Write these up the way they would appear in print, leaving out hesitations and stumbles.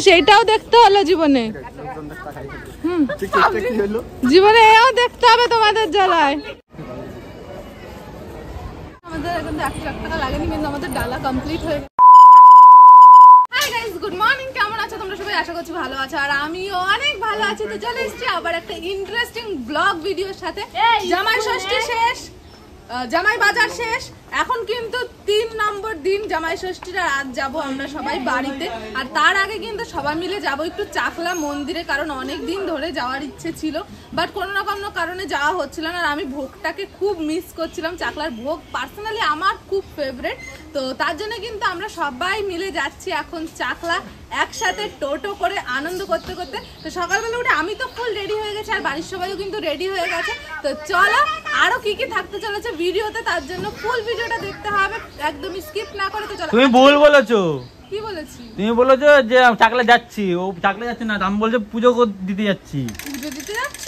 সেইটাও দেখতে হলো জীবনে, জীবনে এও দেখতে হবে তোমাদের জ্বালায়। আমাদের এখন 1 লাখ টাকা লাগেনি, কিন্তু আমাদের ডালা কমপ্লিট হয়ে গেছে। হাই গাইস, গুড মর্নিং, কেমন আছো তোমরা সবাই? আশা করছি ভালো আছো, আর আমিও অনেক ভালো আছি। তো চলে এসেছি আবার একটা ইন্টারেস্টিং ব্লগ ভিডিওর সাথে। জামাই ষষ্ঠী শেষ, জামাই বাজার শেষ, এখন কিন্তু 3 নম্বর দিন জামাই ষষ্ঠীর। আজ যাবো আমরা সবাই বাড়িতে, আর তার আগে কিন্তু সবাই মিলে যাব একটু চাকলা মন্দিরে, কারণ অনেক দিন ধরে যাওয়ার ইচ্ছে ছিল, বাট কোনো না কোনো কারণে যাওয়া হচ্ছিল না। আর আমি ভোগটাকে খুব মিস করছিলাম, চাকলার ভোগ পার্সোনালি আমার খুব ফেভারিট। তো তার জন্য কিন্তু আমরা সবাই মিলে যাচ্ছি এখন চাকলা, একসাথে টোটো করে আনন্দ করতে করতে। তো সকালবেলা উঠে আমি তো ফুল রেডি হয়ে গেছি, আর বাড়ির সবাইও কিন্তু রেডি হয়ে গেছে। তো চলো আরো কি কি থাকতে চলেছে ভিডিওতে, তার জন্য ফুল ভিডিওটা দেখতে হবে, একদম স্কিপ না করে। তো চলো। তুমি ভুল বলেছো। কি বলেছি? তুমি বলেছো যে চাকলা যাচ্ছি, ও চাকলা যাচ্ছে না, আমি বলছি পুজো দিতে যাচ্ছি। পুজো দিতে যাচ্ছ?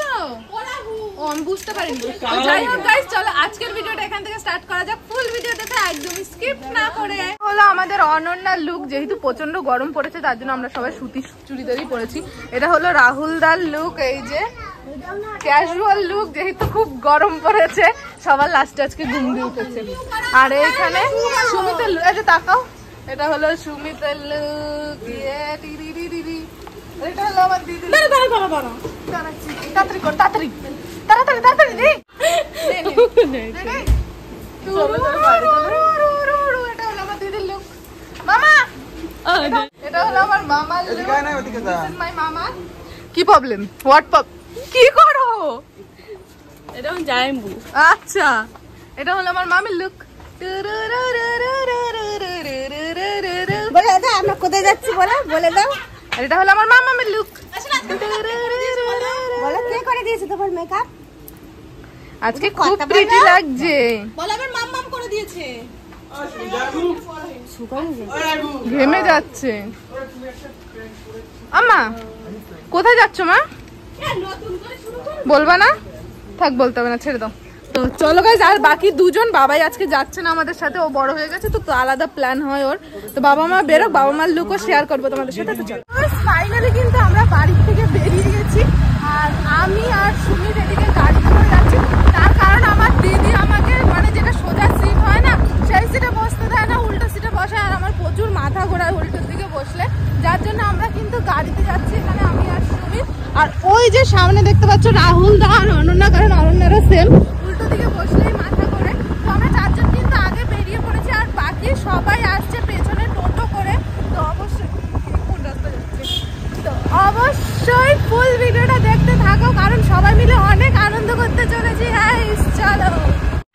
ও আমি বুঝতে পারিনি। যাই হোক গাইস, চলো আজকের ভিডিওটা এখান থেকে স্টার্ট করা যাক। ফুল ভিডিও দেখে একদম স্কিপ না করে। হলো আমাদের অনন্যার লুক, যেহেতু প্রচন্ড গরম পড়েছে তার জন্য আমরা সবাই সুতির চুড়িদারই পরেছি। এটা হলো রাহুল দার লুক, এই যে ক্যাজুয়াল লুক, যেহেতু খুব গরম পড়েছে সবার লাস্টে আজকে ঘুম দিয়ে উঠেছে। আর এইখানে সুমিতের লুক, এই যে তাকাও, এটা হলো সুমিতের লুক। এটা হলো আমার দিদি। তাড়াতাড়ি কর, তাড়াতাড়ি তাড়াতাড়ি তাড়াতাড়ি রে। এটা হলো আমার দিদির লুক। মামা, এটা হলো আমার মামার লুক। মাই মামা। কি প্রবলেম? What problem? কি করো? এটা আমি জাইমবু। আচ্ছা, এটা হলো আমার মামির লুক। বলে দাও আমরা কোথায় যাচ্ছি, বলে দাও। আর এটা হলো আমার মামার লুক। বলো কে করে দিয়েছে তোমার মেকআপ? আজকে খুব প্রিটি লাগছে। বলো আমার মাম্মাম করে দিয়েছে। ঘেমে যাচ্ছে। আম্মা কোথায় যাচ্ছ মা? বলবা না? থাক, বলতে হবে না, ছেড়ে দাও। তো চলো গাইস, আর বাকি দুজন, বাবাই আজকে যাচ্ছে না আমাদের সাথে, ও বড় হয়ে গেছে, তো আলাদা প্ল্যান হয় ওর। তো বাবা মা বেরো, বাবা মার লুকও শেয়ার করবো তোমাদের সাথে। তো চলো ফাইনালি কিন্তু আমরা বাড়ি থেকে বেরিয়ে গেছি, আর আমি আর সুমিত এদিকে গাড়ি করে যাচ্ছি। তার কারণ আমার দিদি আমাকে মানে যেটা সোজা সিট হয় না সেই সিটে বসতে দেয় না, উল্টো সিটে বসে, আর আমার প্রচুর মাথা ঘোরায় উল্টোর দিকে বসলে, যার জন্য আমরা কিন্তু গাড়িতে যাচ্ছি এখানে আমি আর সুমিত। আর ওই যে সামনে দেখতে পাচ্ছ রাহুল দা আর অনন্যা, কারণ অনন্যারও সেম উল্টো দিকে বসলেই মাথা ঘোরে। তো আমরা চারজন কিন্তু আগে বেরিয়ে পড়েছি, আর বাকি সবাই আসছে পেছনে টোটো করে। তো অবশ্যই কোন রাস্তা যাচ্ছে, তো অবশ্যই ফুল ভিডিওটা দেখতে থাকো, কারণ সবাই মিলে অনেক আনন্দ করতে চলেছি। হ্যাঁ চলো।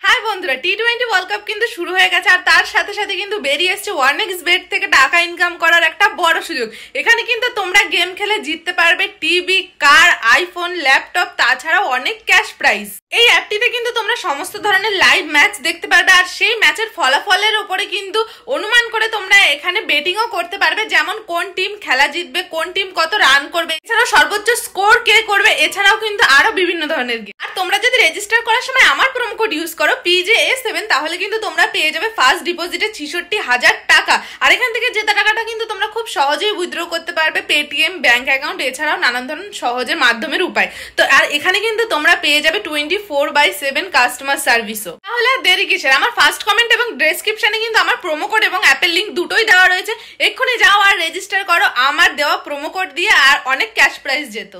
হাই বন্ধুরা, টি20 ওয়ার্ল্ড কাপ কিন্তু শুরু হয়ে গেছে, আর তার সাথে সাথে কিন্তু বেরিয়ে এসছে OneXBet থেকে টাকা ইনকাম করার একটা বড় সুযোগ। এখানে কিন্তু তোমরা গেম খেলে জিততে পারবে টিভি, কার, আইফোন, ল্যাপটপ, তাছাড়াও অনেক ক্যাশ প্রাইজ। এই অ্যাপটিতে কিন্তু তোমরা সমস্ত ধরনের লাইভ ম্যাচ দেখতে পারবে, আর সেই ম্যাচের ফলাফলের উপরে কিন্তু অনুমান করে তোমরা এখানে বেটিংও করতে পারবে, যেমন কোন টিম খেলা জিতবে, কোন টিম কত রান করবে, এছাড়াও সর্বোচ্চ স্কোর কে করবে, এছাড়াও কিন্তু আরো বিভিন্ন ধরনের গেম। আর তোমরা যদি রেজিস্টার করার সময় আমার প্রোমো কোড ইউজ করো PJA7, তাহলে কিন্তু তোমরা পেয়ে যাবে ফার্স্ট ডিপোজিটে 66,000 টাকা। আর এখান থেকে জেতা টাকাটা কিন্তু তোমরা খুব সহজেই উইথড্র করতে পারবে পেটিএম, ব্যাংক অ্যাকাউন্ট, এছাড়াও নানান ধরনের সহজের মাধ্যমের উপায়। তো আর এখানে কিন্তু তোমরা পেয়ে যাবে 24/7 কাস্টমার সার্ভিসও। তাহলে আর দেরি কিসের? আমার ফার্স্ট কমেন্ট এবং ডেসক্রিপশনে কিন্তু আমার প্রোমো কোড এবং অ্যাপের লিংক দুটোই দেওয়া রয়েছে, এক্ষুনি যাও আর রেজিস্টার করো আমার দেওয়া প্রোমো কোড দিয়ে, আর অনেক ক্যাশ প্রাইজ যেত।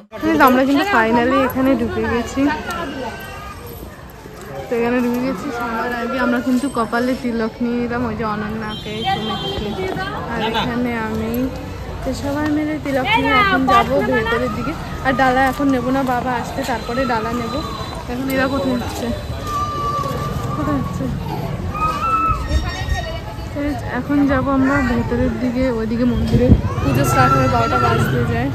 আমরা কিন্তু ফাইনালি এখানে ঢুকে গেছি। তো এখানে ঢুকে গেছি, সবার আগে আমরা কিন্তু কপালে তিলক নিয়ে নিলাম, ওই যে অনন্যাকে, সুমিতকে, আর এখানে আমি। তো সবাই মিলে তিলক নিয়ে এখন যাবো ভেতরের দিকে। আর ডালা এখন নেবো না, বাবা আসতে তারপরে ডালা নেব। এখন এরা কোথায় যাচ্ছে, কোথায় যাচ্ছে? এখন যাব আমরা ভেতরের দিকে, ওইদিকে মন্দিরে পুজো স্টার্ট হবে, 12টা বাজতে যায়।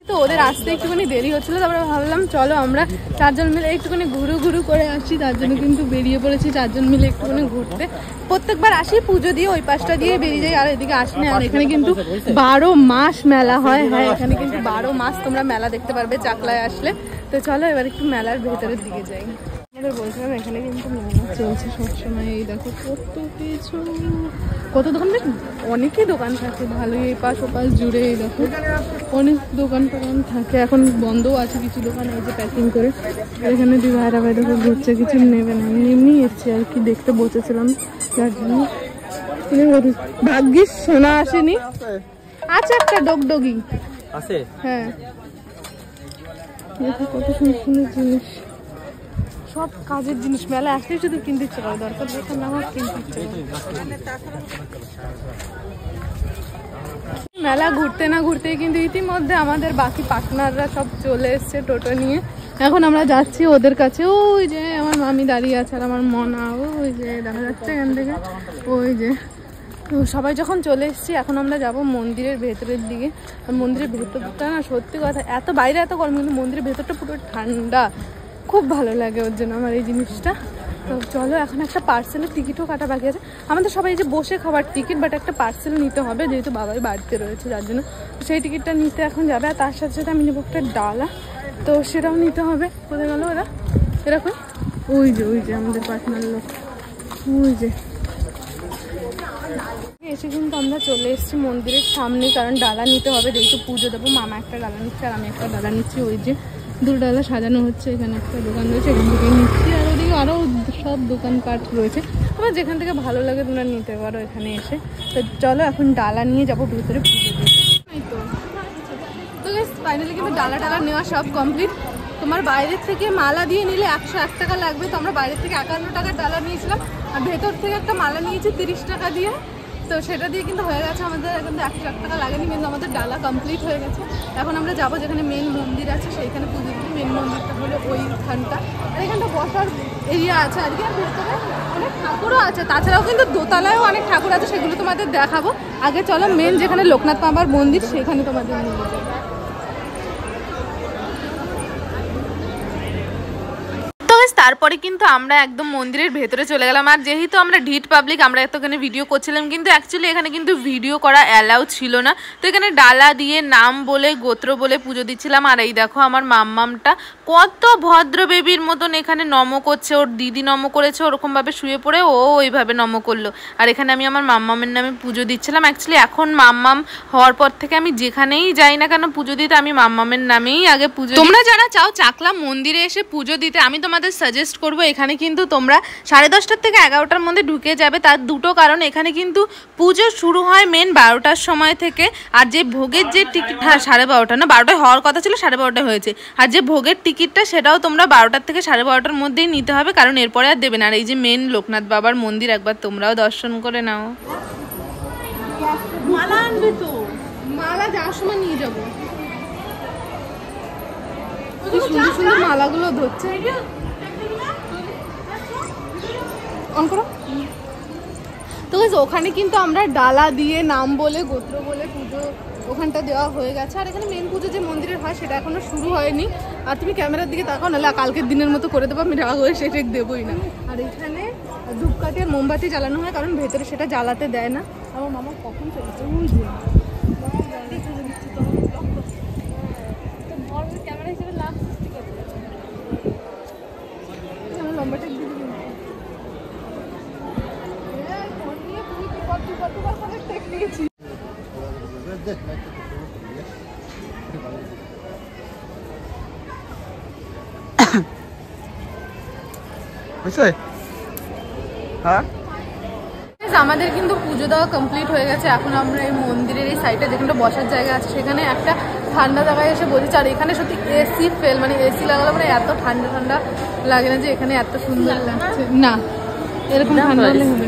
তো তো ওদের আসতে একটুখানি দেরি হচ্ছিলো, তারপরে ভাবলাম চলো আমরা 4 জন মিলে একটুখানি ঘুরু করে আসি, তার জন্য কিন্তু বেরিয়ে পড়েছি 4 জন মিলে একটুখানি ঘুরতে। প্রত্যেকবার আসি পুজো দিয়ে ওই পাশটা দিয়ে বেরিয়ে যাই, আর এদিকে আসলে। আর এখানে কিন্তু 12 মাস মেলা হয়। হ্যাঁ, এখানে কিন্তু 12 মাস তোমরা মেলা দেখতে পারবে চাকলায় আসলে। তো চলো এবার একটু মেলার ভেতরের দিকে যাই। আমাদের বলছিলাম এখানে কিন্তু মেলা চলছে সবসময়। এই দেখো কত দোকান, বেশ অনেকই দোকান থাকে ভালোই, এই পাশ ও পাশ জুড়ে। এই দেখো অনেক দোকান থাকে, এখন বন্ধও আছে কিছু দোকান, এই যে প্যাকিং করে। এখানে দুই ভাইরা দেখো ঘুরছে, কিছু নেবে না, এমনি এসছে আর কি, দেখতে বসেছিলাম যার জন্য। ভাগ্যিস শোনা আসেনি। আচ্ছা, একটা ডগডগি আছে। হ্যাঁ, কত সুন্দর সুন্দর জিনিস, সব কাজের জিনিস। মেলা আসলে শুধু কিনতে ইচ্ছে করে, দরকার দরকার না আমার কিনতে ইচ্ছে করে। মেলা ঘুরতে না ঘুরতেই কিন্তু ইতিমধ্যে আমাদের বাকি পার্টনাররা সব চলে এসছে টোটো নিয়ে। এখন আমরা যাচ্ছি ওদের কাছে। ওই যে আমার মামি দাঁড়িয়ে আছে আর আমার মনা, ওই যে দেখা যাচ্ছে এখান থেকে। ওই যে তো সবাই যখন চলে এসেছি, এখন আমরা যাব মন্দিরের ভেতরের দিকে। আর মন্দিরের ভেতরটা না, সত্যি কথা, এত বাইরে এত গরম, কিন্তু মন্দিরের ভেতরটা পুরো ঠান্ডা, খুব ভালো লাগে ওর জন্য আমার এই জিনিসটা। তো চলো, এখন একটা পার্সেলের টিকিটও কাটা বাকি আছে আমাদের। সবাই যে বসে খাবার টিকিট, বাট একটা পার্সেল নিতে হবে, যেহেতু বাবাই বাড়িতে রয়েছে যার জন্য সেই টিকিটটা নিতে এখন যাবে। আর তার সাথে সাথে আমি নেবো একটা ডালা, তো সেটাও নিতে হবে। কোথায় গেলো ওরা? এরকম ওই যে আমাদের পার্টনার লোক, ওই যে এসে কিন্তু আমরা চলে এসেছি মন্দিরের সামনে, কারণ ডালা নিতে হবে, যেহেতু পুজো দেবো। মামা একটা ডালা নিচ্ছে আর আমি একটা ডালা নিচ্ছি। ওই যে 2 ডালা সাজানো হচ্ছে, এখানে একটা দোকান রয়েছে, এখান থেকে নিচ্ছি। আর ওদিকে আরও সব দোকানপাট রয়েছে, তোমার যেখান থেকে ভালো লাগে তোমরা নিতে পারো এখানে এসে। তো চলো এখন ডালা নিয়ে যাবো ভিতরে পুজো দিতে। তো ফাইনালি কিন্তু ডালা নেওয়া সব কমপ্লিট। তোমার বাইরের থেকে মালা দিয়ে নিলে 101 টাকা লাগবে, তো আমরা বাইরের থেকে 51 টাকার ডালা নিয়েছিলাম, আর ভেতর থেকে একটা মালা নিয়েছি 30 টাকা দিয়ে। তো সেটা দিয়ে কিন্তু হয়ে গেছে আমাদের, কিন্তু 101 টাকা লাগেনি, কিন্তু আমাদের ডালা কমপ্লিট হয়ে গেছে। এখন আমরা যাবো যেখানে মেন মন্দির আছে, সেইখানে পুজো দিতে। মেন মন্দিরটা হলো ওইখানটা, আর এখানটা বসার এরিয়া আছে আর কি। আর ভেতরে অনেক ঠাকুরও আছে, তাছাড়াও কিন্তু দোতলায়ও অনেক ঠাকুর আছে, সেগুলো তোমাদের দেখাবো। আগে চলো মেন যেখানে লোকনাথ বাবার মন্দির, সেখানে তোমাদের নিয়ে যাবো। তারপরে কিন্তু আমরা একদম মন্দিরের ভেতরে চলে গেলাম। আর যেহেতু আমরা ঢিট পাবলিক, আমরা এতখানে ভিডিও করছিলাম, কিন্তু অ্যাকচুয়ালি এখানে কিন্তু ভিডিও করা অ্যালাউ ছিল না। তো এখানে ডালা দিয়ে নাম বলে গোত্র বলে পুজো দিচ্ছিলাম। আর এই দেখো আমার মাম্মামটা কত ভদ্র বেবির মতন এখানে নম করছে। ওর দিদি নম করেছে, ওরকমভাবে শুয়ে পড়ে ও ওইভাবে নম করলো। আর এখানে আমি আমার মাম্মামের নামে পুজো দিচ্ছিলাম। অ্যাকচুয়ালি এখন মাম্মাম হওয়ার পর থেকে আমি যেখানেই যাই না কেন পুজো দিতে, আমি মাম্মামের নামেই আগে পুজো। তোমরা যারা চাও চাকলা মন্দিরে এসে পুজো দিতে, আমি তোমাদের সাজেস্ট করবো, এখানে কিন্তু তোমরা 10:30 থেকে 11টার মধ্যে ঢুকে যাবে। তার দুটো কারণ, এখানে কিন্তু পুজো শুরু হয় মেন 12টার সময় থেকে। আর যে ভোগের যে টিকিট, হ্যাঁ 12:30 না, 12টায় হওয়ার কথা ছিল, 12:30 হয়েছে। আর যে ভোগের টিকিটটা, সেটাও তোমরা 12টার থেকে 12:30টার মধ্যেই নিতে হবে, কারণ এরপরে আর দেবে না। আর এই যে মেন লোকনাথ বাবার মন্দির, একবার তোমরাও দর্শন করে নাও। মালা আনবে তো, মালা যাওয়ার সময় নিয়ে যাবো। সুন্দর সুন্দর মালাগুলো ধরছে। তো ওখানে কিন্তু আমরা ডালা দিয়ে নাম বলে গোত্র বলে পুজো ওখানটা দেওয়া হয়ে গেছে। আর এখানে মেন পুজো যে মন্দিরের হয়, সেটা এখনো শুরু হয়নি। আর তুমি ক্যামেরার দিকে তাকাও, নাহলে কালকের দিনের মতো করে দেবো, আমি রাগ হয়ে সেটা দেবোই না। আর এখানে ধূপকাঠি আর মোমবাতি জ্বালানো হয়, কারণ ভেতরে সেটা জ্বালাতে দেয় না। আমার মামা কখন চলেছে, ওই যে ক্যামেরা হিসেবে লাভ সৃষ্টি করতে লম্বাটা দিদি আমাদের কিন্তু পুজো দেওয়া কমপ্লিট হয়ে গেছে। এখন আমরা এই মন্দিরের এই সাইডে যেখানে বসার জায়গা আছে, সেখানে একটা ঠান্ডা জায়গায় এসে বসেছি। আর এখানে সত্যি এসি ফেল, মানে এসি লাগালে মানে এত ঠান্ডা ঠান্ডা লাগে না, যে এখানে এত সুন্দর লাগছে না, এরকম ঠান্ডা হলে হবে।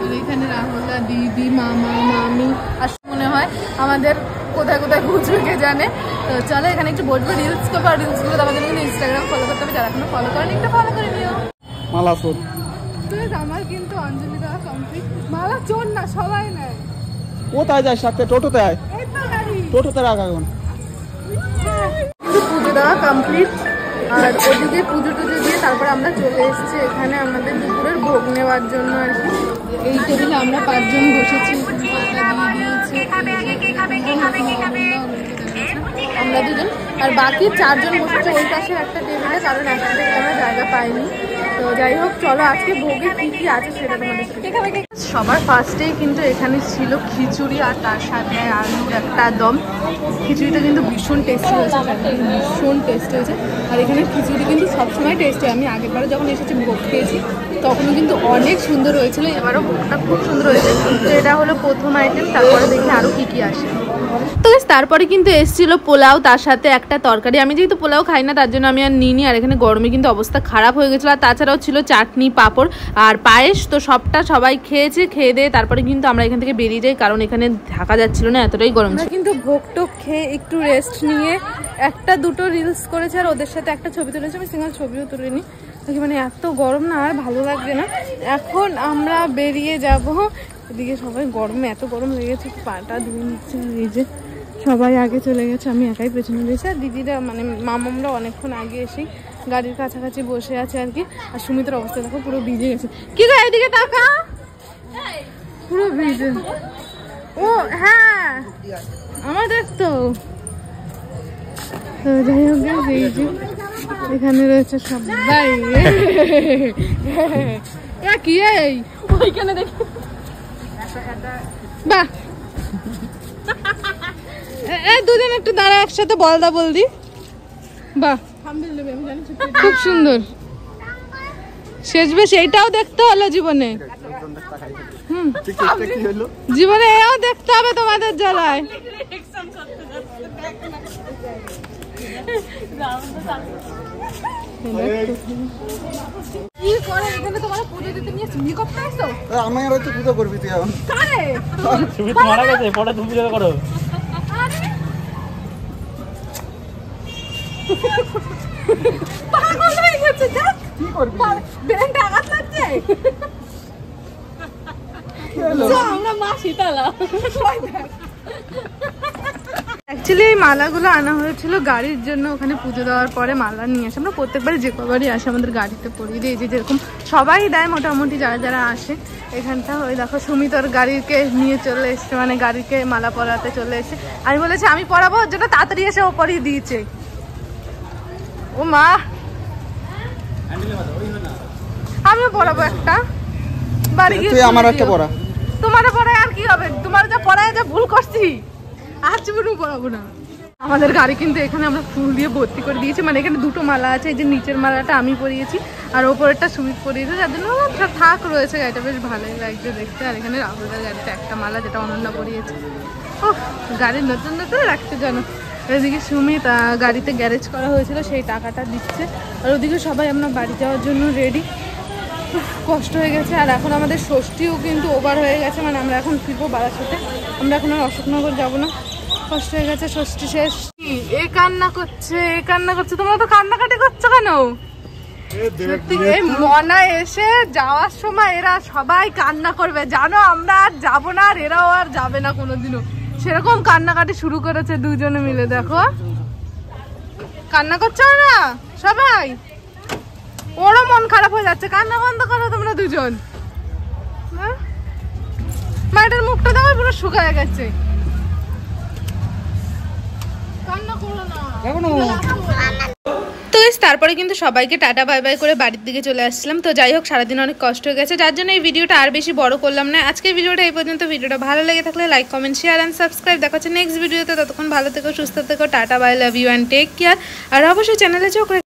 আর এখানে রাহুলদা, দিদি, মামা, মামি, আর মনে হয় আমাদের কোথায় কোথায় ঘুরছে জানে। তো চলো এখানে একটু বসবো, রিলস করবো। আর রিলসগুলো আমাদের কিন্তু ইনস্টাগ্রাম ফলো করতে হবে, যারা এখনো ফলো করেন একটা ফলো করে নিও। মালা চোর, আমার কিন্তু অঞ্জলি দেওয়া কমপ্লিট। মালা চোর না, সবাই নেয়। কোথায় যায় সাথে? টোটোতে আয়, টোটোতে রাখ এখন। পুজো দেওয়া কমপ্লিট, আর ওদিকে পুজো টুজো দিয়ে তারপর আমরা চলে এসেছি এখানে আমাদের দুপুরের ভোগ নেওয়ার জন্য আর কি। এই টেবিলে আমরা 5 জন বসেছি, আমরা 2 জন, আর বাকি 4 জন বসেছে ওই পাশে একটা টেবিলে, কারণ একটা থেকে আমরা জায়গা পাইনি। তো যাই হোক, চলো আজকে ভোগে কি কি আছে সেটা তোমাদের সবার ফার্স্টেই কিন্তু এখানে ছিল খিচুড়ি, আর তার সাথে আলুর একটা দম। খিচুড়িটা কিন্তু ভীষণ টেস্টি হয়েছে, ভীষণ টেস্টি হয়েছে। আর এখানে খিচুড়ি কিন্তু সবসময় টেস্টি হয়, আমি আগেরবারে যখন এসেছি ভোগ খেয়েছি তখনও কিন্তু অনেক সুন্দর হয়েছিল, এবারও ভোগটা খুব সুন্দর হয়েছে। তো এটা হলো প্রথম আইটেম, তারপরে দেখি আরও কী কী আসে। তো তারপরে কিন্তু এসেছিল পোলাও, তার সাথে একটা তরকারি। আমি যেহেতু পোলাও খাই না তার জন্য আমি আর নিইনি, আর এখানে গরমে কিন্তু অবস্থা খারাপ হয়ে গেছিলো। আর তাছাড়াও ছিল চাটনি, পাঁপড় আর পায়েস। তো সবটা সবাই খেয়েছে, খেয়ে দিয়ে তারপরে কিন্তু আমরা এখান থেকে বেরিয়ে যাই, কারণ এখানে থাকা যাচ্ছিল না, এতটাই গরম। আমরা কিন্তু ভোগ টোগ খেয়ে একটু রেস্ট নিয়ে 1-2 রিলস করেছে, আর ওদের সাথে একটা ছবি তুলেছে। আমি সিঙ্গেল ছবিও তুলিনি, মানে এত গরম না, আর ভালো লাগবে না। এখন আমরা বেরিয়ে যাব। এদিকে সবাই গরমে এত গরম হয়ে গেছে, পাটা ধুয়ে নিচ্ছে। এই যে সবাই আগে চলে গেছে, আমি একাই পেছনে রয়েছি। আর দিদিরা মানে মামামরা অনেকক্ষণ আগে এসেই গাড়ির কাছাকাছি বসে আছে আর কি। আর সুমিতের অবস্থা দেখো, পুরো ভিজে গেছে। কি গো এদিকে টাকা, পুরো ভিজে। ও হ্যাঁ, আমাদের তো যাই হোক, এই যে এখানে রয়েছে সবাই। কি ওইখানে দেখি, বাহ, এই 2 জন একটু দাঁড়া, একসাথে বলদা বলদি। বাহ, খুব সুন্দর শেষবেশ, এইটাও দেখতে হলো জীবনে। জীবনে এও দেখতে হবে তোমাদের জ্বালায়। কি করে এখানে তোমার পুজো দিতে নিয়ে তুমি করতে আসছো? আমি আর হচ্ছে পুজো করবি তুই এখন। কারে? তুমি তো মারা গেছে, পরে তুমি পুজো করো। পাগল হয়ে গেছে, যা কি করবি? ব্রেনটা আঘাত লাগছে। আমরা মা শীতলা। অ্যাকচুয়ালি এই মালাগুলো আনা হয়েছিল গাড়ির জন্য, ওখানে পুজো দেওয়ার পরে মালা নিয়ে আসে। আমরা প্রত্যেকবারই যে কবারই আসে আমাদের গাড়িতে পরিয়ে দিই, যে যেরকম সবাই দেয় মোটামুটি যারা যারা আসে। এখানটা ওই দেখো সুমিত ওর গাড়িকে নিয়ে চলে এসছে, মানে গাড়িকে মালা পরাতে চলে এসছে। আমি বলেছি আমি পরাবো, ওর জন্য তাড়াতাড়ি এসে ও পরিয়ে দিয়েছে। ও মা, আমিও পরাবো একটা, বাড়ি গিয়ে আমার একটা পরা। তোমারও পরায় আর কি হবে, তোমার যা পরায় যা ভুল করছি আর জীবনও পরাবো না। আমাদের গাড়ি কিন্তু এখানে আমরা ফুল দিয়ে ভর্তি করে দিয়েছি, মানে এখানে 2টো মালা আছে। এই যে নিচের মালাটা আমি পরিয়েছি, আর ওপরেরটা সুমিত পরিয়েছে, যার জন্য থাক রয়েছে। গাড়িটা বেশ ভালোই লাগছে দেখতে। আর এখানে রাহুলের গাড়িতে একটা মালা, যেটা অনন্যা পরিয়েছে। ও গাড়ির নতুন নতুন রাখতে জানো। এদিকে সুমিত গাড়িতে গ্যারেজ করা হয়েছিল, সেই টাকাটা দিচ্ছে। আর ওদিকে সবাই আমরা বাড়ি যাওয়ার জন্য রেডি। কষ্ট হয়ে গেছে। আর এখন আমাদের ষষ্ঠীও কিন্তু ওভার হয়ে গেছে, মানে আমরা এখন ফিরবো বারাসাতে, আমরা এখন আর অশোকনগর যাবো না। কষ্ট হয়ে গেছে, ষষ্ঠী শেষ। এ কান্না করছে, এ কান্না করছে, তোমরা তো কান্নাকাটি করছো কেন? এই মনা এসে যাওয়ার সময় এরা সবাই কান্না করবে জানো, আমরা আর যাবো না, আর এরাও আর যাবে না কোনোদিনও। সেরকম কান্নাকাটি শুরু করেছে 2 জনে মিলে। দেখো কান্না করছো না সবাই, ওরও মন খারাপ হয়ে যাচ্ছে। কান্না বন্ধ করো তোমরা 2 জন। মায়ের মুখটা দেখো পুরো শুকায় গেছে। কান্না করো না। তো তারপরে কিন্তু সবাইকে টাটা বাই বাই করে বাড়ির দিকে চলে আসছিলাম। তো যাই হোক, সারাদিন অনেক কষ্ট হয়ে গেছে, যার জন্য এই ভিডিওটা আর বেশি বড় করলাম না। আজকের ভিডিওটা এই পর্যন্ত। ভিডিওটা ভালো লেগে থাকলে like, comment, share and subscribe. দেখা হচ্ছে নেক্সট ভিডিওতে। ততক্ষণ ভালো থেকো, সুস্থ থেকো, tata bye, love you and take care. আর অবশ্যই চ্যানেলে চোখ